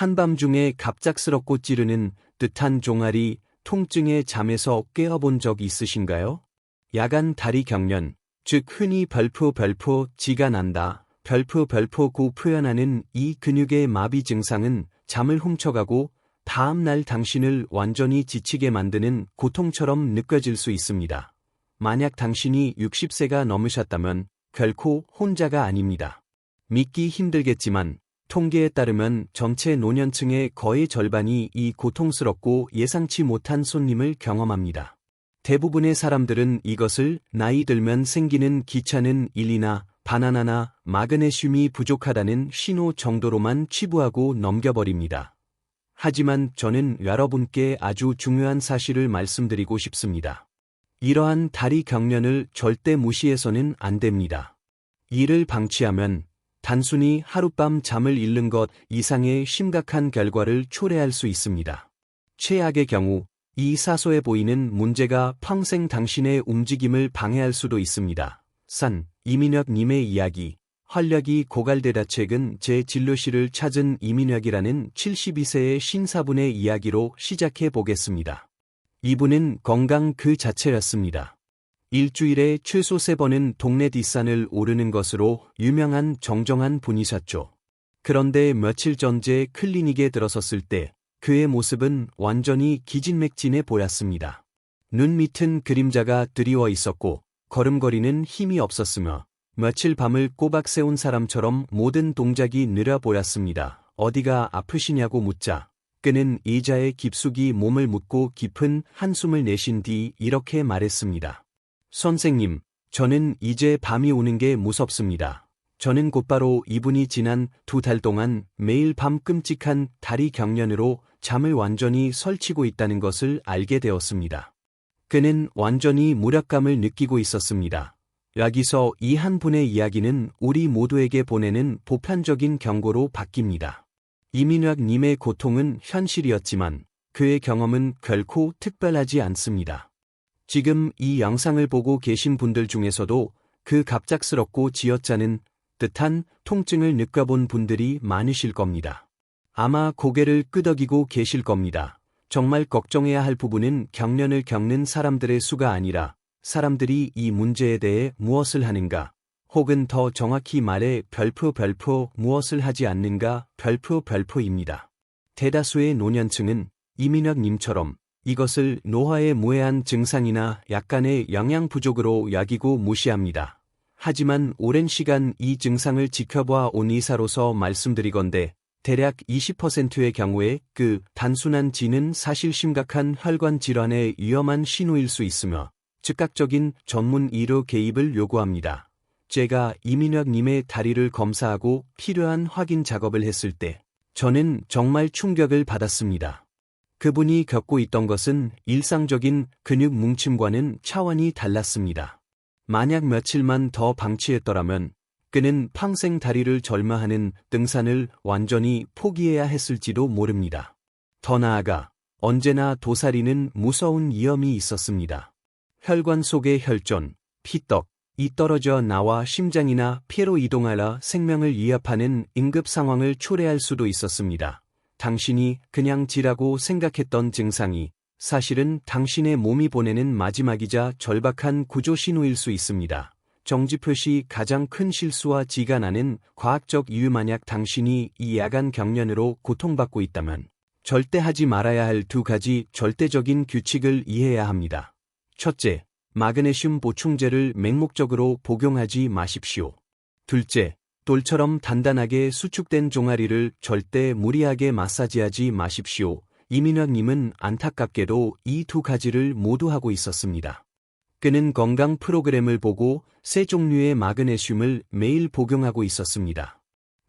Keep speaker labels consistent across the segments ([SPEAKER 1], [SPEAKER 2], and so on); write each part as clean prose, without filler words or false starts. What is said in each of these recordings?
[SPEAKER 1] 한밤중에 갑작스럽고 찌르는 듯한 종아리 통증에 잠에서 깨어본 적 있으신가요? 야간 다리 경련, 즉 흔히 지가 난다, 고 표현하는 이 근육의 마비 증상은 잠을 훔쳐가고 다음 날 당신을 완전히 지치게 만드는 고통처럼 느껴질 수 있습니다. 만약 당신이 60세가 넘으셨다면 결코 혼자가 아닙니다. 믿기 힘들겠지만 통계에 따르면 전체 노년층의 거의 절반이 이 고통스럽고 예상치 못한 손님을 경험합니다. 대부분의 사람들은 이것을 나이 들면 생기는 귀찮은 일이나 바나나나 마그네슘이 부족하다는 신호 정도로만 치부하고 넘겨버립니다. 하지만 저는 여러분께 아주 중요한 사실을 말씀드리고 싶습니다. 이러한 다리 경련을 절대 무시해서는 안 됩니다. 이를 방치하면 단순히 하룻밤 잠을 잃는 것 이상의 심각한 결과를 초래할 수 있습니다. 최악의 경우 이 사소해 보이는 문제가 평생 당신의 움직임을 방해할 수도 있습니다. 이민혁 님의 이야기. 활력이 고갈되다. 최근 제 진료실을 찾은 이민혁이라는 72세의 신사분의 이야기로 시작해 보겠습니다. 이분은 건강 그 자체였습니다. 일주일에 최소 3번은 동네 뒷산을 오르는 것으로 유명한 정정한 분이셨죠. 그런데 며칠 전 제 클리닉에 들어섰을 때 그의 모습은 완전히 기진맥진해 보였습니다. 눈 밑은 그림자가 드리워 있었고 걸음걸이는 힘이 없었으며 며칠 밤을 꼬박 새운 사람처럼 모든 동작이 느려 보였습니다. 어디가 아프시냐고 묻자 그는 의자에 깊숙이 몸을 묻고 깊은 한숨을 내쉰 뒤 이렇게 말했습니다. 선생님, 저는 이제 밤이 오는 게 무섭습니다. 저는 곧바로 이분이 지난 2달 동안 매일 밤 끔찍한 다리 경련으로 잠을 완전히 설치고 있다는 것을 알게 되었습니다. 그는 완전히 무력감을 느끼고 있었습니다. 여기서 이 한 분의 이야기는 우리 모두에게 보내는 보편적인 경고로 바뀝니다. 이민혁 님의 고통은 현실이었지만 그의 경험은 결코 특별하지 않습니다. 지금 이 영상을 보고 계신 분들 중에서도 그 갑작스럽고 쥐어짜는 듯한 통증을 느껴본 분들이 많으실 겁니다. 아마 고개를 끄덕이고 계실 겁니다. 정말 걱정해야 할 부분은 경련을 겪는 사람들의 수가 아니라 사람들이 이 문제에 대해 무엇을 하는가, 혹은 더 정확히 말해 무엇을 하지 않는가 입니다. 대다수의 노년층은 이민혁 님처럼 이것을 노화의 무해한 증상이나 약간의 영양 부족으로 여기고 무시합니다. 하지만 오랜 시간 이 증상을 지켜봐 온 의사로서 말씀드리건대 대략 20%의 경우에 그 단순한 쥐는 사실 심각한 혈관 질환의 위험한 신호일 수 있으며 즉각적인 전문 의료 개입을 요구합니다. 제가 이민혁 님의 다리를 검사하고 필요한 확인 작업을 했을 때 저는 정말 충격을 받았습니다. 그분이 겪고 있던 것은 일상적인 근육 뭉침과는 차원이 달랐습니다. 만약 며칠만 더 방치했더라면 그는 평생 다리를 절마하는 등산을 완전히 포기해야 했을지도 모릅니다. 더 나아가 언제나 도사리는 무서운 위험이 있었습니다. 혈관 속의 혈전, 피떡, 이 떨어져 나와 심장이나 폐로 이동하여 생명을 위협하는 응급 상황을 초래할 수도 있었습니다. 당신이 그냥 쥐라고 생각했던 증상이 사실은 당신의 몸이 보내는 마지막이자 절박한 구조 신호일 수 있습니다. 정지표시 가장 큰 실수와 쥐가 나는 과학적 이유. 만약 당신이 이 야간 경련으로 고통받고 있다면 절대 하지 말아야 할 2가지 절대적인 규칙을 이해해야 합니다. 첫째, 마그네슘 보충제를 맹목적으로 복용하지 마십시오. 둘째, 돌처럼 단단하게 수축된 종아리를 절대 무리하게 마사지하지 마십시오. 이민혁 님은 안타깝게도 이 2가지를 모두 하고 있었습니다. 그는 건강 프로그램을 보고 3종류의 마그네슘을 매일 복용하고 있었습니다.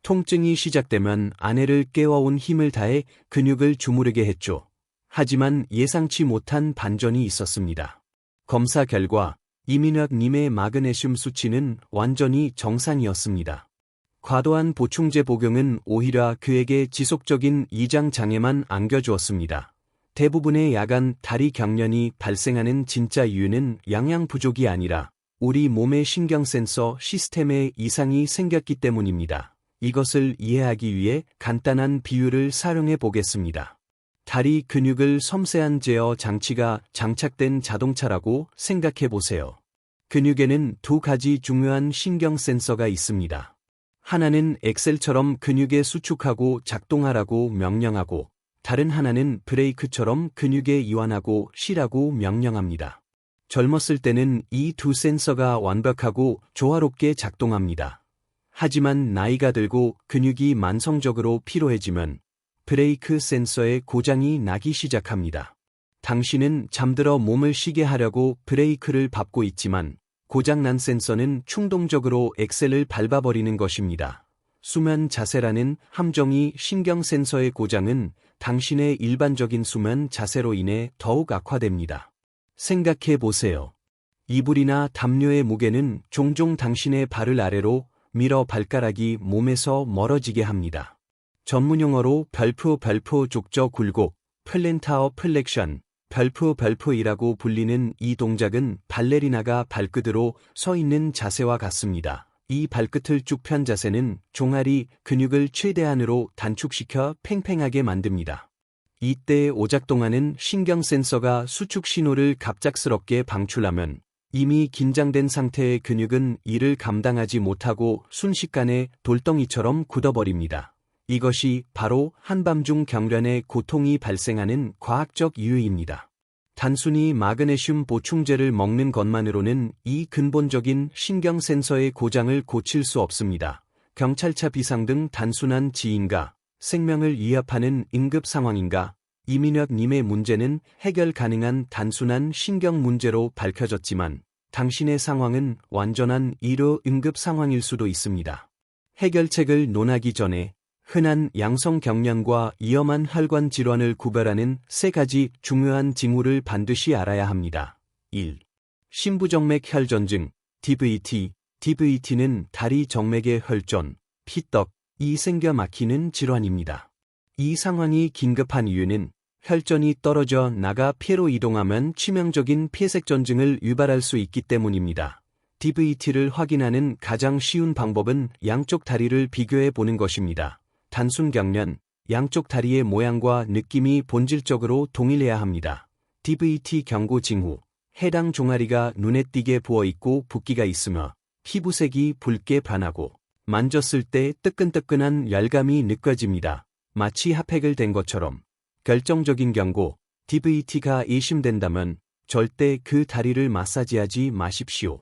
[SPEAKER 1] 통증이 시작되면 아내를 깨워온 힘을 다해 근육을 주무르게 했죠. 하지만 예상치 못한 반전이 있었습니다. 검사 결과 이민혁 님의 마그네슘 수치는 완전히 정상이었습니다. 과도한 보충제 복용은 오히려 그에게 지속적인 이장 장애만 안겨주었습니다. 대부분의 야간 다리 경련이 발생하는 진짜 이유는 영양 부족이 아니라 우리 몸의 신경센서 시스템에 이상이 생겼기 때문입니다. 이것을 이해하기 위해 간단한 비유를 사용해 보겠습니다. 다리 근육을 섬세한 제어 장치가 장착된 자동차라고 생각해 보세요. 근육에는 두 가지 중요한 신경 센서가 있습니다. 하나는 엑셀처럼 근육에 수축하고 작동하라고 명령하고, 다른 하나는 브레이크처럼 근육에 이완하고 쉬라고 명령합니다. 젊었을 때는 이 두 센서가 완벽하고 조화롭게 작동합니다. 하지만 나이가 들고 근육이 만성적으로 피로해지면 브레이크 센서의 고장이 나기 시작합니다. 당신은 잠들어 몸을 쉬게 하려고 브레이크를 밟고 있지만 고장난 센서는 충동적으로 엑셀을 밟아버리는 것입니다. 수면 자세라는 함정이 신경 센서의 고장은 당신의 일반적인 수면 자세로 인해 더욱 악화됩니다. 생각해 보세요. 이불이나 담요의 무게는 종종 당신의 발을 아래로 밀어 발가락이 몸에서 멀어지게 합니다. 전문용어로 별프 족저 굴곡, 플랜타어 플렉션, 별프이라고 불리는 이 동작은 발레리나가 발끝으로 서 있는 자세와 같습니다. 이 발끝을 쭉 편 자세는 종아리 근육을 최대한으로 단축시켜 팽팽하게 만듭니다. 이때 오작동하는 신경 센서가 수축 신호를 갑작스럽게 방출하면 이미 긴장된 상태의 근육은 이를 감당하지 못하고 순식간에 돌덩이처럼 굳어버립니다. 이것이 바로 한밤중 경련의 고통이 발생하는 과학적 이유입니다. 단순히 마그네슘 보충제를 먹는 것만으로는 이 근본적인 신경 센서의 고장을 고칠 수 없습니다. 경찰차 비상 등 단순한 지인가, 생명을 위협하는 응급 상황인가, 이민혁님의 문제는 해결 가능한 단순한 신경 문제로 밝혀졌지만 당신의 상황은 완전한 의료 응급 상황일 수도 있습니다. 해결책을 논하기 전에 흔한 양성 경련과 위험한 혈관 질환을 구별하는 세 가지 중요한 징후를 반드시 알아야 합니다. 1. 심부정맥 혈전증, DVT. DVT는 다리 정맥의 혈전, 피떡이 생겨 막히는 질환입니다. 이 상황이 긴급한 이유는 혈전이 떨어져 나가 폐로 이동하면 치명적인 폐색전증을 유발할 수 있기 때문입니다. DVT를 확인하는 가장 쉬운 방법은 양쪽 다리를 비교해 보는 것입니다. 단순 경련, 양쪽 다리의 모양과 느낌이 본질적으로 동일해야 합니다. DVT 경고 징후, 해당 종아리가 눈에 띄게 부어있고 붓기가 있으며 피부색이 붉게 변하고 만졌을 때 뜨끈뜨끈한 열감이 느껴집니다. 마치 핫팩을 댄 것처럼. 결정적인 경고, DVT가 의심된다면 절대 그 다리를 마사지하지 마십시오.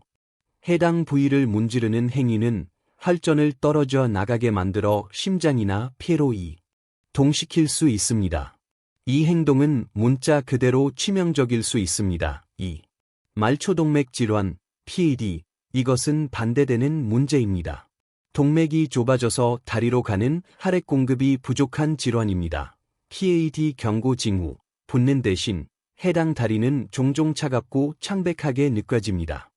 [SPEAKER 1] 해당 부위를 문지르는 행위는 혈전을 떨어져 나가게 만들어 심장이나 폐로 이동시킬 수 있습니다. 이 행동은 문자 그대로 치명적일 수 있습니다. 2. 말초동맥 질환, PAD. 이것은 반대되는 문제입니다. 동맥이 좁아져서 다리로 가는 혈액 공급이 부족한 질환입니다. PAD 경고 징후, 붓는 대신 해당 다리는 종종 차갑고 창백하게 느껴집니다.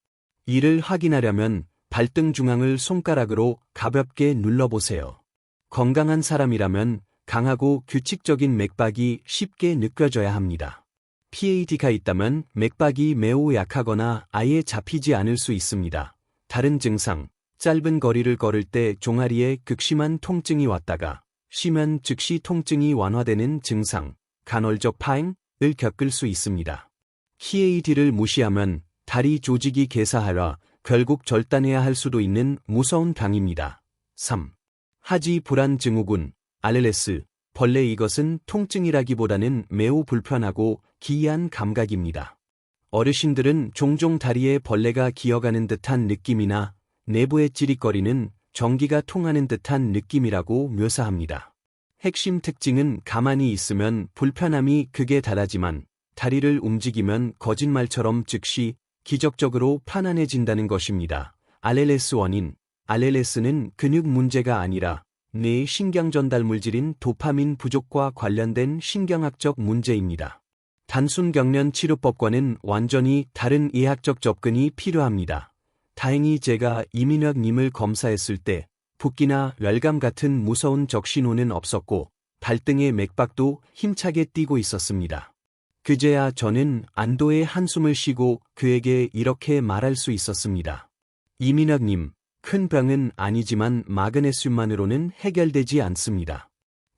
[SPEAKER 1] 이를 확인하려면 발등 중앙을 손가락으로 가볍게 눌러보세요. 건강한 사람이라면 강하고 규칙적인 맥박이 쉽게 느껴져야 합니다. PAD가 있다면 맥박이 매우 약하거나 아예 잡히지 않을 수 있습니다. 다른 증상, 짧은 거리를 걸을 때 종아리에 극심한 통증이 왔다가 쉬면 즉시 통증이 완화되는 증상, 간헐적 파행을 겪을 수 있습니다. PAD를 무시하면 다리 조직이 괴사하여 결국 절단해야 할 수도 있는 무서운 병입니다. 3. 하지 불안 증후군, RLS, 벌레. 이것은 통증이라기보다는 매우 불편하고 기이한 감각입니다. 어르신들은 종종 다리에 벌레가 기어가는 듯한 느낌이나 내부에 찌릿거리는 전기가 통하는 듯한 느낌이라고 묘사합니다. 핵심 특징은 가만히 있으면 불편함이 극에 달하지만 다리를 움직이면 거짓말처럼 즉시 기적적으로 편안해진다는 것입니다. RLS 원인, RLS는 근육 문제가 아니라 뇌의 신경 전달 물질인 도파민 부족과 관련된 신경학적 문제입니다. 단순 경련 치료법과는 완전히 다른 의학적 접근이 필요합니다. 다행히 제가 이민혁님을 검사했을 때 붓기나 열감 같은 무서운 적신호는 없었고 발등의 맥박도 힘차게 뛰고 있었습니다. 그제야 저는 안도의 한숨을 쉬고 그에게 이렇게 말할 수 있었습니다. 이민혁님, 큰 병은 아니지만 마그네슘만으로는 해결되지 않습니다.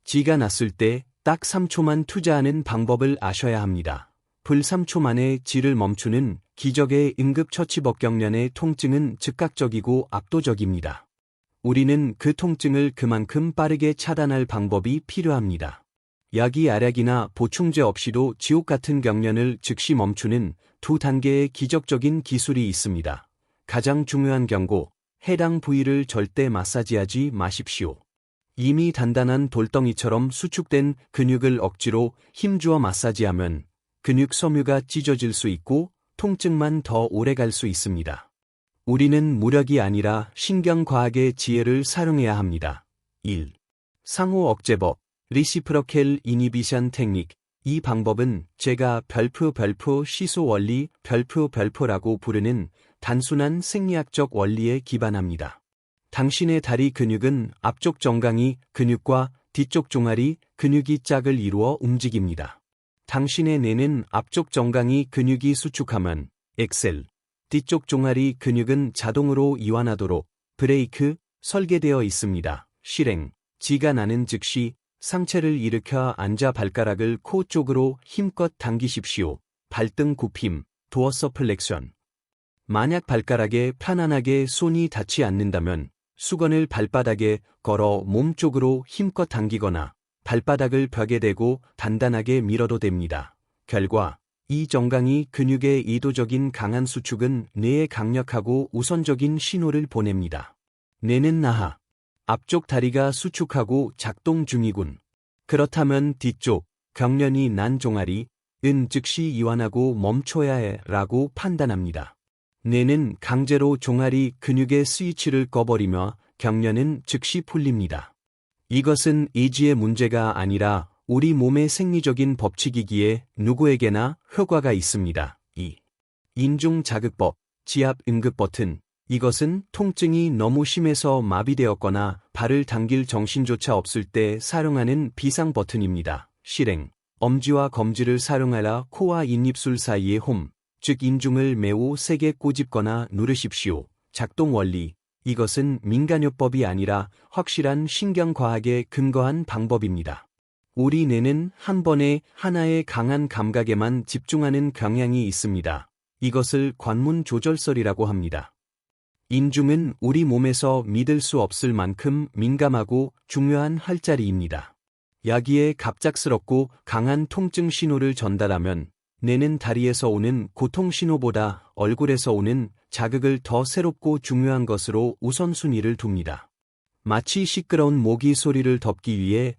[SPEAKER 1] 쥐가 났을 때 딱 3초만 투자하는 방법을 아셔야 합니다. 불 3초 만에 쥐를 멈추는 기적의 응급처치법경련의 통증은 즉각적이고 압도적입니다. 우리는 그 통증을 그만큼 빠르게 차단할 방법이 필요합니다. 약이 알약이나 보충제 없이도 지옥 같은 경련을 즉시 멈추는 두 단계의 기적적인 기술이 있습니다. 가장 중요한 경고, 해당 부위를 절대 마사지하지 마십시오. 이미 단단한 돌덩이처럼 수축된 근육을 억지로 힘주어 마사지하면 근육 섬유가 찢어질 수 있고 통증만 더 오래 갈 수 있습니다. 우리는 무력이 아니라 신경과학의 지혜를 사용해야 합니다. 1. 상호 억제법, 리시프로켈 이니비션 테크닉. 이 방법은 제가 별표 시소 원리 별표라고 부르는 단순한 생리학적 원리에 기반합니다. 당신의 다리 근육은 앞쪽 정강이 근육과 뒤쪽 종아리 근육이 짝을 이루어 움직입니다. 당신의 뇌는 앞쪽 정강이 근육이 수축하면 엑셀, 뒤쪽 종아리 근육은 자동으로 이완하도록 브레이크 설계되어 있습니다. 실행, 쥐가 나는 즉시 상체를 일으켜 앉아 발가락을 코 쪽으로 힘껏 당기십시오. 발등 굽힘, 도어서 플렉션. 만약 발가락에 편안하게 손이 닿지 않는다면 수건을 발바닥에 걸어 몸 쪽으로 힘껏 당기거나 발바닥을 벽에 대고 단단하게 밀어도 됩니다. 결과, 이 정강이 근육의 의도적인 강한 수축은 뇌에 강력하고 우선적인 신호를 보냅니다. 뇌는 나하, 앞쪽 다리가 수축하고 작동 중이군. 그렇다면 뒤쪽, 경련이 난 종아리, 은 즉시 이완하고 멈춰야 해 라고 판단합니다. 뇌는 강제로 종아리 근육의 스위치를 꺼버리며 경련은 즉시 풀립니다. 이것은 의지의 문제가 아니라 우리 몸의 생리적인 법칙이기에 누구에게나 효과가 있습니다. 2. 인중 자극법, 지압 응급 버튼. 이것은 통증이 너무 심해서 마비되었거나 발을 당길 정신조차 없을 때 사용하는 비상 버튼입니다. 실행, 엄지와 검지를 사용하라. 코와 입입술 사이의 홈, 즉 인중을 매우 세게 꼬집거나 누르십시오. 작동 원리, 이것은 민간요법이 아니라 확실한 신경과학에 근거한 방법입니다. 우리 뇌는 한 번에 하나의 강한 감각에만 집중하는 경향이 있습니다. 이것을 관문 조절설이라고 합니다. 인중은 우리 몸에서 믿을 수 없을 만큼 민감하고 중요한 활자리입니다. 야기에 갑작스럽고 강한 통증 신호를 전달하면 뇌는 다리에서 오는 고통 신호보다 얼굴에서 오는 자극을 더 새롭고 중요한 것으로 우선순위를 둡니다. 마치 시끄러운 모기 소리를 덮기 위해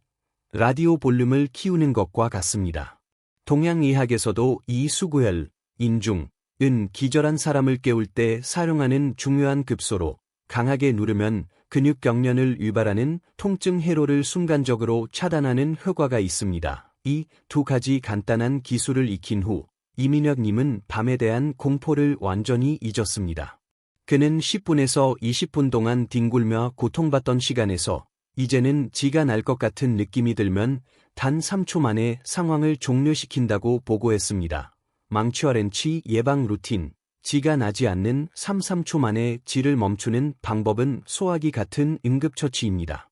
[SPEAKER 1] 라디오 볼륨을 키우는 것과 같습니다. 동양의학에서도 이 수구혈, 인중, 은 기절한 사람을 깨울 때 사용하는 중요한 급소로 강하게 누르면 근육 경련을 유발하는 통증 회로를 순간적으로 차단하는 효과가 있습니다. 이 두 가지 간단한 기술을 익힌 후 이민혁님은 밤에 대한 공포를 완전히 잊었습니다. 그는 10분에서 20분 동안 뒹굴며 고통받던 시간에서 이제는 쥐가 날 것 같은 느낌이 들면 단 3초 만에 상황을 종료시킨다고 보고했습니다. 망추어렌치 예방 루틴, 쥐가 나지 않는 3초 만에 쥐를 멈추는 방법은 소화기 같은 응급처치입니다.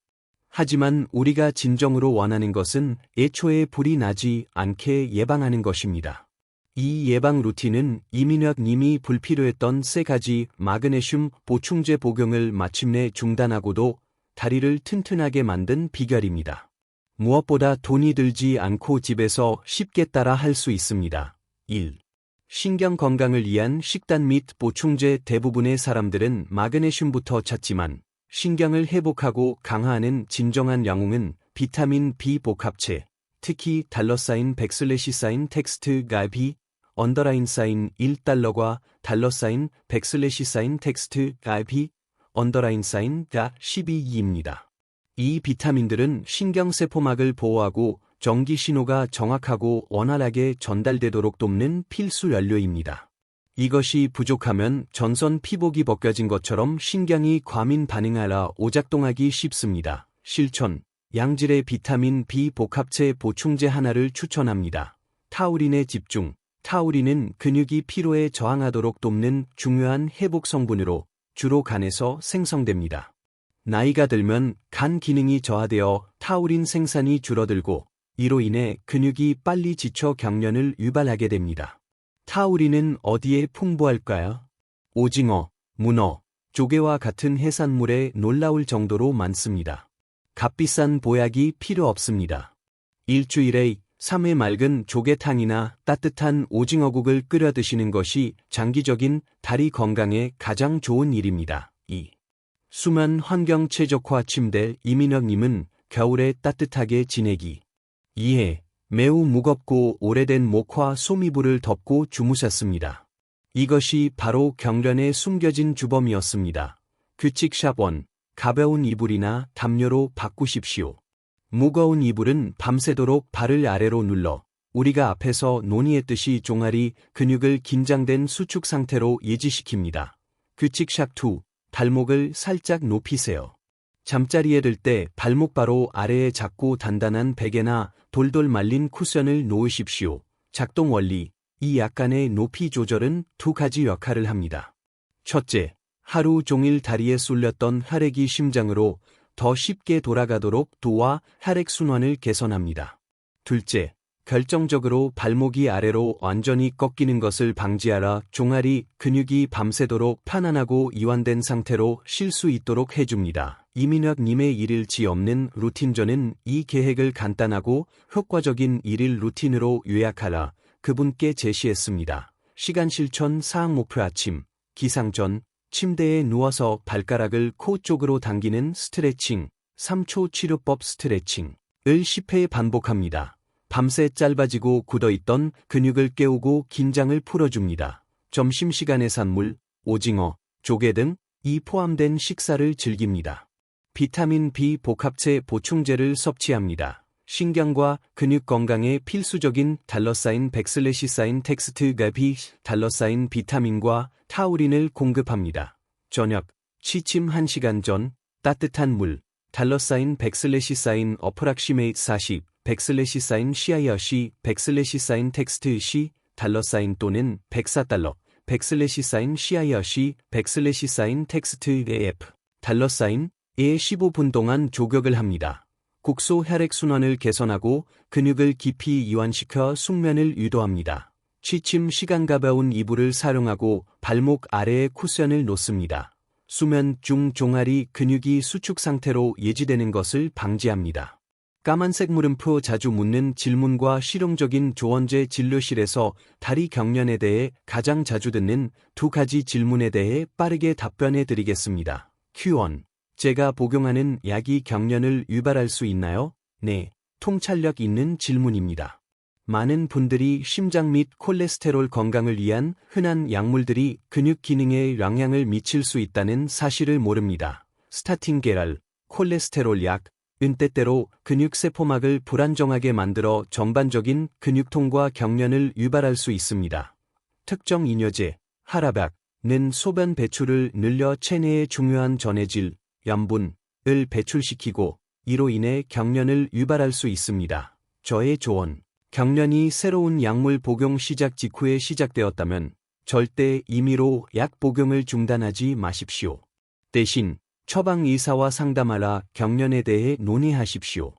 [SPEAKER 1] 하지만 우리가 진정으로 원하는 것은 애초에 불이 나지 않게 예방하는 것입니다. 이 예방 루틴은 이민혁 님이 불필요했던 세 가지 마그네슘 보충제 복용을 마침내 중단하고도 다리를 튼튼하게 만든 비결입니다. 무엇보다 돈이 들지 않고 집에서 쉽게 따라 할 수 있습니다. 1. 신경 건강을 위한 식단 및 보충제. 대부분의 사람들은 마그네슘부터 찾지만 신경을 회복하고 강화하는 진정한 영웅은 비타민 B 복합체, 특히 $사인 $백슬래시사인 텍스트 가비, 언더라인 사인 $1과 $사인 $백슬래시사인 텍스트 가비, 언더라인 사인 가 12입니다. 이 비타민들은 신경세포막을 보호하고 전기 신호가 정확하고 원활하게 전달되도록 돕는 필수 연료입니다. 이것이 부족하면 전선 피복이 벗겨진 것처럼 신경이 과민 반응하라 오작동하기 쉽습니다. 실천, 양질의 비타민 B 복합체 보충제 하나를 추천합니다. 타우린의 집중. 타우린은 근육이 피로에 저항하도록 돕는 중요한 회복 성분으로 주로 간에서 생성됩니다. 나이가 들면 간 기능이 저하되어 타우린 생산이 줄어들고 이로 인해 근육이 빨리 지쳐 경련을 유발하게 됩니다. 타우린은 어디에 풍부할까요? 오징어, 문어, 조개와 같은 해산물에 놀라울 정도로 많습니다. 값비싼 보약이 필요 없습니다. 일주일에 3회 맑은 조개탕이나 따뜻한 오징어국을 끓여 드시는 것이 장기적인 다리 건강에 가장 좋은 일입니다. 2. 수면 환경 최적화 침대. 이민혁님은 겨울에 따뜻하게 지내기. 2회 매우 무겁고 오래된 목화 소미불을 덮고 주무셨습니다. 이것이 바로 경련의 숨겨진 주범이었습니다. 규칙 샵 1. 가벼운 이불이나 담요로 바꾸십시오. 무거운 이불은 밤새도록 발을 아래로 눌러 우리가 앞에서 논의했듯이 종아리 근육을 긴장된 수축 상태로 예지시킵니다. 규칙 샵 2. 발목을 살짝 높이세요. 잠자리에 들 때 발목 바로 아래에 작고 단단한 베개나 돌돌 말린 쿠션을 놓으십시오. 작동 원리. 이 약간의 높이 조절은 두 가지 역할을 합니다. 첫째, 하루 종일 다리에 쏠렸던 혈액이 심장으로 더 쉽게 돌아가도록 도와 혈액순환을 개선합니다. 둘째, 결정적으로 발목이 아래로 완전히 꺾이는 것을 방지하라. 종아리 근육이 밤새도록 편안하고 이완된 상태로 쉴 수 있도록 해줍니다. 이민혁님의 일일치 없는 루틴. 저는 이 계획을 간단하고 효과적인 일일 루틴으로 요약하라 그분께 제시했습니다. 시간 실천 사항. 목표. 아침 기상 전 침대에 누워서 발가락을 코 쪽으로 당기는 스트레칭, 3초 치료법 스트레칭을 10회 반복합니다. 밤새 짧아지고 굳어있던 근육을 깨우고 긴장을 풀어줍니다. 점심시간에 산물, 오징어, 조개 등이 포함된 식사를 즐깁니다. 비타민 B 복합체 보충제를 섭취합니다. 신경과 근육 건강에 필수적인 $백슬래시사인 텍스트가 $, 비타민과 타우린을 공급합니다. 저녁, 취침 1시간 전, 따뜻한 물, $백슬래시사인 어프락시메이트 40, 백슬래시사인 CIRC, 백슬래시사인 텍스트 C, $, 또는 $104, 백슬래시사인 CIRC, 백슬래시사인 텍스트 AF, $에 15분 동안 조격을 합니다. 국소 혈액순환을 개선하고 근육을 깊이 이완시켜 숙면을 유도합니다. 취침 시간. 가벼운 이불을 사용하고 발목 아래에 쿠션을 놓습니다. 수면 중 종아리 근육이 수축 상태로 예지되는 것을 방지합니다. 까만색 물음표. 자주 묻는 질문과 실용적인 조언제. 진료실에서 다리 경련에 대해 가장 자주 듣는 두 가지 질문에 대해 빠르게 답변해 드리겠습니다. Q1. 제가 복용하는 약이 경련을 유발할 수 있나요? 네, 통찰력 있는 질문입니다. 많은 분들이 심장 및 콜레스테롤 건강을 위한 흔한 약물들이 근육 기능에 영향을 미칠 수 있다는 사실을 모릅니다. 스타틴 계열, 콜레스테롤 약은 때때로 근육 세포막을 불안정하게 만들어 전반적인 근육통과 경련을 유발할 수 있습니다. 특정 이뇨제, 하라박는 소변 배출을 늘려 체내의 중요한 전해질, 염분을 배출시키고 이로 인해 경련을 유발할 수 있습니다. 저의 조언. 경련이 새로운 약물 복용 시작 직후에 시작되었다면 절대 임의로 약 복용을 중단하지 마십시오. 대신 처방 의사와 상담하라. 경련에 대해 논의하십시오.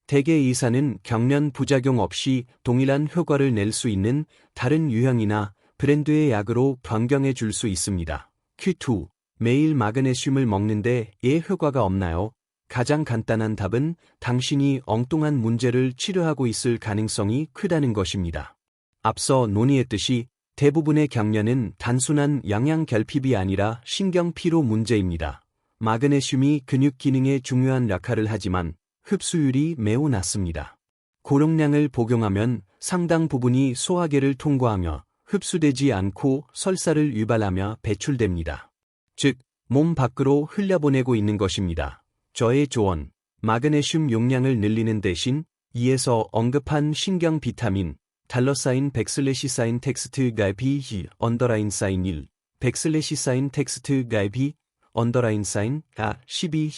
[SPEAKER 1] 대개 의사는 경련 부작용 없이 동일한 효과를 낼 수 있는 다른 유형이나 브랜드의 약으로 변경해 줄 수 있습니다. Q2. 매일 마그네슘을 먹는데 왜 효과가 없나요? 가장 간단한 답은 당신이 엉뚱한 문제를 치료하고 있을 가능성이 크다는 것입니다. 앞서 논의했듯이 대부분의 경련은 단순한 영양 결핍이 아니라 신경 피로 문제입니다. 마그네슘이 근육 기능에 중요한 역할을 하지만 흡수율이 매우 낮습니다. 고용량을 복용하면 상당 부분이 소화계를 통과하며 흡수되지 않고 설사를 유발하며 배출됩니다. 즉, 몸 밖으로 흘려보내고 있는 것입니다. 저의 조언, 마그네슘 용량을 늘리는 대신 이에서 언급한 신경 비타민, $백슬래시사인 텍스트가 B, 사인 1, 백슬래시사인 텍스트가 B, 사인, 12,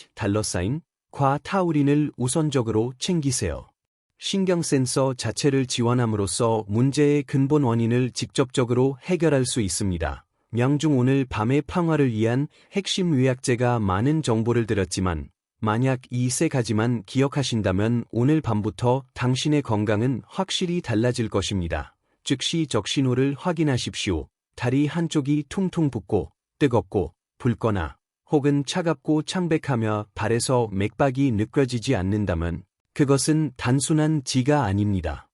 [SPEAKER 1] $과 타우린을 우선적으로 챙기세요. 신경 센서 자체를 지원함으로써 문제의 근본 원인을 직접적으로 해결할 수 있습니다. 명중 오늘 밤의 평화를 위한 핵심 요약제가 많은 정보를 드렸지만 만약 이 세 가지만 기억하신다면 오늘 밤부터 당신의 건강은 확실히 달라질 것입니다. 즉시 적신호를 확인하십시오. 다리 한쪽이 퉁퉁 붓고 뜨겁고 붉거나 혹은 차갑고 창백하며 발에서 맥박이 느껴지지 않는다면 그것은 단순한 지가 아닙니다.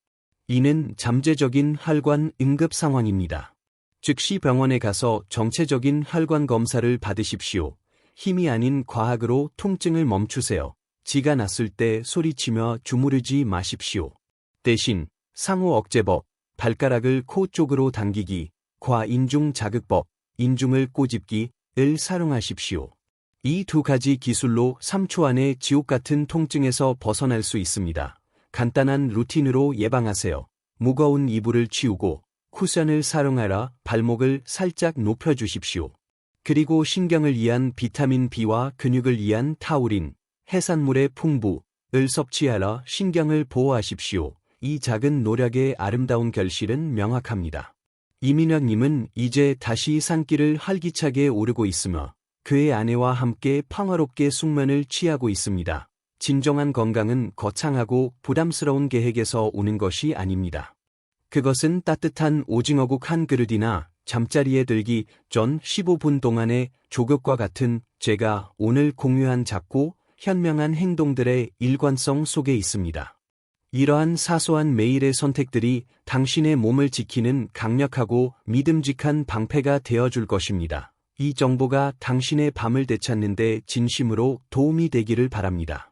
[SPEAKER 1] 이는 잠재적인 혈관 응급 상황입니다. 즉시 병원에 가서 정체적인 혈관 검사를 받으십시오. 힘이 아닌 과학으로 통증을 멈추세요. 지가 났을 때 소리치며 주무르지 마십시오. 대신 상호 억제법, 발가락을 코 쪽으로 당기기, 과인중 자극법, 인중을 꼬집기를 사용하십시오. 이 두 가지 기술로 3초 안에 지옥 같은 통증에서 벗어날 수 있습니다. 간단한 루틴으로 예방하세요. 무거운 이불을 치우고 쿠션을 사용하라. 발목을 살짝 높여주십시오. 그리고 신경을 위한 비타민 B와 근육을 위한 타우린, 해산물의 풍부를 섭취하라. 신경을 보호하십시오. 이 작은 노력의 아름다운 결실은 명확합니다. 이민혁님은 이제 다시 산길을 활기차게 오르고 있으며 그의 아내와 함께 평화롭게 숙면을 취하고 있습니다. 진정한 건강은 거창하고 부담스러운 계획에서 오는 것이 아닙니다. 그것은 따뜻한 오징어국 한 그릇이나 잠자리에 들기 전 15분 동안의 조격과 같은 제가 오늘 공유한 작고 현명한 행동들의 일관성 속에 있습니다. 이러한 사소한 매일의 선택들이 당신의 몸을 지키는 강력하고 믿음직한 방패가 되어줄 것입니다. 이 정보가 당신의 밤을 되찾는 데 진심으로 도움이 되기를 바랍니다.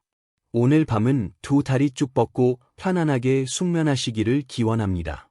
[SPEAKER 1] 오늘 밤은 두 다리 쭉 뻗고 편안하게 숙면하시기를 기원합니다.